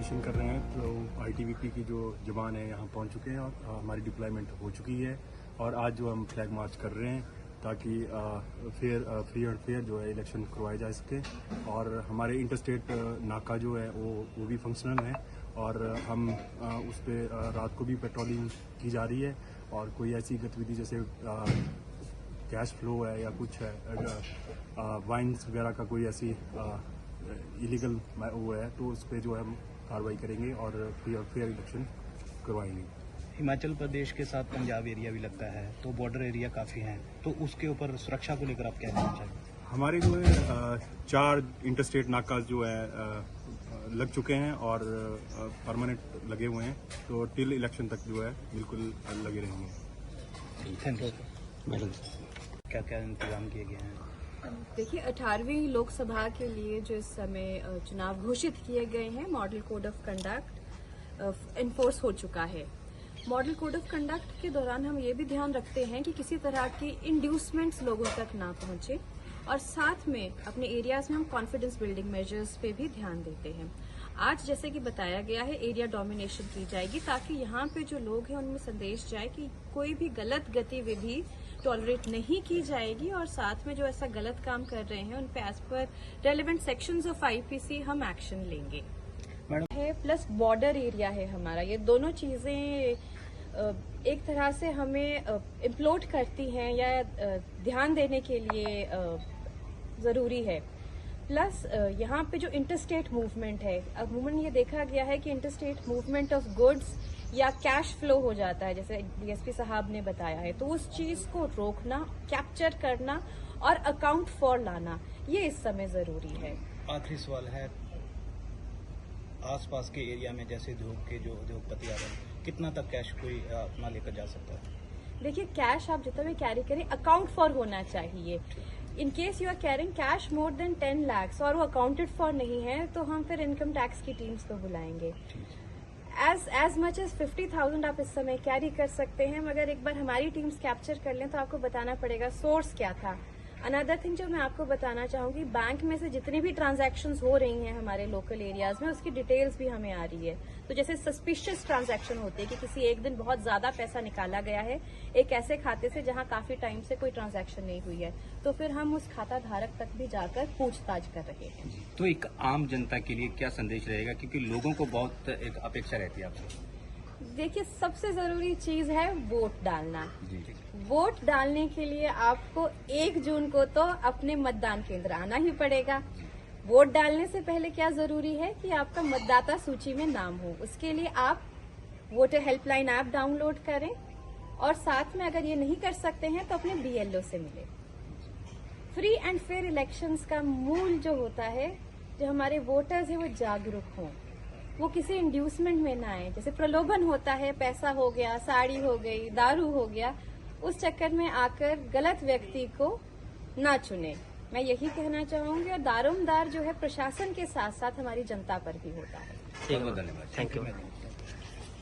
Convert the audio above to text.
Position कर रहे हैं। तो आईटीबीपी की जो जवान है यहाँ पहुँच चुके हैं और हमारी डिप्लॉयमेंट हो चुकी है और आज जो हम फ्लैग मार्च कर रहे हैं ताकि फ्री एंड फेयर जो है इलेक्शन करवाए जा सके। और हमारे इंटरस्टेट नाका जो है वो भी फंक्शनल है और हम उस पर रात को भी पेट्रोलिंग की जा रही है और कोई ऐसी गतिविधि जैसे कैश फ्लो है या कुछ है वाइन्स वगैरह का कोई ऐसी इलीगल वो है तो उस पर जो है हम कार्रवाई करेंगे और फेयर इलेक्शन करवाएंगे। हिमाचल प्रदेश के साथ पंजाब एरिया भी लगता है तो बॉर्डर एरिया काफ़ी हैं, तो उसके ऊपर सुरक्षा को लेकर आप क्या कहना चाहिए? हमारे जो है 4 इंटरस्टेट नाका जो है लग चुके हैं और परमानेंट लगे हुए हैं, तो टिल इलेक्शन तक जो है बिल्कुल लगे रहेंगे। Thank you madam. क्या क्या इंतजाम किए गए हैं? देखिए 18वीं लोकसभा के लिए जो इस समय चुनाव घोषित किए गए हैं, model code of conduct enforce हो चुका है। मॉडल कोड ऑफ कंडक्ट के दौरान हम ये भी ध्यान रखते हैं कि किसी तरह की इंड्यूसमेंट्स लोगों तक ना पहुंचे और साथ में अपने एरियाज में हम कॉन्फिडेंस बिल्डिंग मेजर्स पे भी ध्यान देते हैं। आज जैसे कि बताया गया है एरिया डोमिनेशन की जाएगी ताकि यहाँ पे जो लोग हैं उनमें संदेश जाए कि कोई भी गलत गतिविधि टॉलरेट नहीं की जाएगी और साथ में जो ऐसा गलत काम कर रहे हैं उन पे as per relevant sections of IPC हम एक्शन लेंगे। है प्लस बॉर्डर एरिया है हमारा, ये दोनों चीजें एक तरह से हमें इम्प्लोड करती हैं या ध्यान देने के लिए जरूरी है। प्लस यहाँ पे जो इंटरस्टेट मूवमेंट है, अमूमन ये देखा गया है कि इंटरस्टेट मूवमेंट ऑफ गुड्स या कैश फ्लो हो जाता है, जैसे डीएसपी साहब ने बताया है, तो उस चीज को रोकना, कैप्चर करना और अकाउंट फॉर लाना ये इस समय जरूरी है। आखिरी सवाल है, आसपास के एरिया में जैसे उद्योग के जो उद्योगपति आ रहे हैं, कितना तक कैश कोई अपना लेकर जा सकता है? देखिए कैश आप जितना भी कैरी करें अकाउंट फॉर होना चाहिए। In case you are carrying cash more than 10 lakhs और वो अकाउंटेड फॉर नहीं है तो हम फिर इनकम टैक्स की टीम्स को बुलाएंगे। एज मच एज 50,000 आप इस समय कैरी कर सकते हैं, मगर एक बार हमारी टीम्स कैप्चर कर लें तो आपको बताना पड़ेगा सोर्स क्या था। अनदर थिंग जो मैं आपको बताना चाहूंगी, बैंक में से जितनी भी ट्रांजैक्शंस हो रही हैं हमारे लोकल एरियाज में उसकी डिटेल्स भी हमें आ रही है। तो जैसे सस्पिशियस ट्रांजैक्शन होते हैं कि किसी एक दिन बहुत ज्यादा पैसा निकाला गया है एक ऐसे खाते से जहां काफी टाइम से कोई ट्रांजैक्शन नहीं हुई है, तो फिर हम उस खाता धारक तक भी जाकर पूछताछ कर रहे हैं। तो एक आम जनता के लिए क्या संदेश रहेगा, क्योंकि लोगों को बहुत एक अपेक्षा रहती है आपसे? देखिए सबसे जरूरी चीज है वोट डालना। जी। वोट डालने के लिए आपको 1 जून को तो अपने मतदान केंद्र आना ही पड़ेगा। वोट डालने से पहले क्या जरूरी है कि आपका मतदाता सूची में नाम हो। उसके लिए आप वोटर हेल्पलाइन ऐप डाउनलोड करें और साथ में अगर ये नहीं कर सकते हैं तो अपने बीएलओ से मिले। फ्री एंड फेयर इलेक्शंस का मूल जो होता है, जो हमारे वोटर्स हैं वो जागरूक हों, वो किसी इंड्यूसमेंट में ना आए। जैसे प्रलोभन होता है, पैसा हो गया, साड़ी हो गई, दारू हो गया, उस चक्कर में आकर गलत व्यक्ति को ना चुने। मैं यही कहना चाहूंगी और दारोमदार जो है प्रशासन के साथ साथ हमारी जनता पर भी होता है। बहुत धन्यवाद। Thank you.